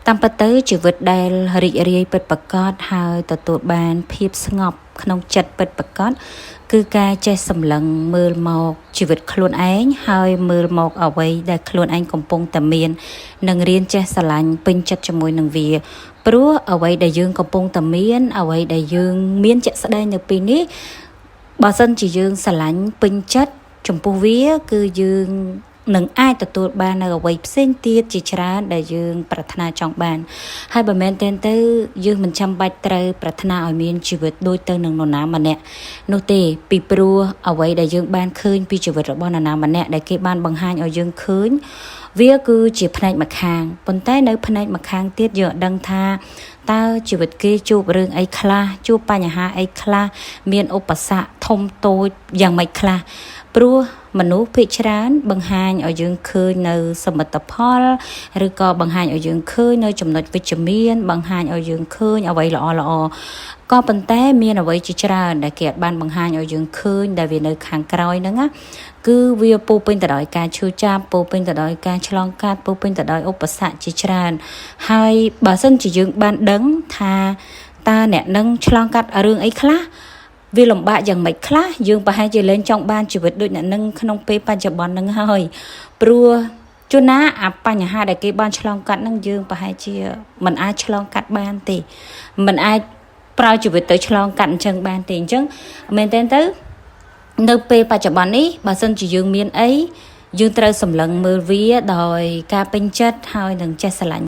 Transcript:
តាមពិតទៅជីវិតដែលរីករាយពិតប្រាកដហើយទទួលបានភាពស្ងប់ក្នុងចិត្តពិតប្រាកដគឺការចេះសម្លឹងមើលមកជីវិតខ្លួនឯងហើយមើលមកអ្វីដែលខ្លួនឯងកំពុងតែមាននិងរៀនចេះស្រឡាញ់ពេញចិត្តជាមួយនឹងវាព្រោះអ្វីដែលយើងកំពុងតែមានអ្វីដែលយើងមានជាក់ស្ដែងនៅពេលនេះបើសិនជាយើងស្រឡាញ់ពេញចិត្តចំពោះវាគឺយើងនឹងអាចទទួលបាននៅអ្វីផ្សេងទៀតជាច្រើនដែលយើងប្រាថ្នាចង់បានហើយបើមែនទែនទៅយើងមិនចាំបាច់ត្រូវប្រាថ្នាឲ្យមានជីវិតដូចទៅនឹងនរណាម្នាក់នោះទេពីព្រោះអ្វីដែលយើងបានឃើញពីជីវិតរបស់នរណាម្នាក់ដែលគេបានបង្ហាញឲ្យយើងឃើញវាគឺជាផ្នែកម្ខាងប៉ុន្តែនៅផ្នែកម្ខាងទៀតយើងអត់ដឹងថាតើជីវិតគេជួបរឿងអីខ្លះជួបបញ្ហាអីខ្លះមានឧបសគ្គធំតូចយ៉ាងម៉េចខ្លះព្រោះមនុស្សភាគច្រើនបង្ហាញឲ្យយើងឃើញនៅសមិទ្ធផលឬក៏បង្ហាញឲ្យយើងឃើញនៅចំណុចវិជ្ជមានបង្ហាញឲ្យយើងឃើញអ្វីល្អល្អក៏ប៉ុន្តែមានអ្វីជាច្រើនដែលគេអាចបានបង្ហាញឲ្យយើងឃើញដែលវានៅខាងក្រោយហ្នឹងណាគឺវាពោពេញទៅដោយការឈឺចាប់ពោពេញទៅដោយការឆ្លងកាត់ពោពេញទៅដោយឧបសគ្គជាច្រើនហើយបើសិនជាយើងបានដឹងថាតើអ្នកនឹងឆ្លងកាត់រឿងអីខ្លះវាលំបាកយ៉ាងម៉េចខ្លះយើងប្រហែលជាលែងចង់បានជីវិតដូចអ្នកនឹងក្នុងពេលបច្ចុប្បន្ននឹងហើយព្រោះជួនណាអាបញ្ហាដែលគេបានឆ្លងកាត់នឹងយើងប្រហែលជាមិនអាចឆ្លងកាត់បានទេមិនអាចប្រើជីវិតទៅឆ្លងកាត់អញ្ចឹងបានទេអញ្ចឹងមែនតើទៅនៅពេលបច្ចុប្បន្ននេះបើសិនជាយើងមានអីយើងត្រូវសម្លឹងមើលវាដោយការពេញចិត្តហើយនឹងចេះស្រឡាញ់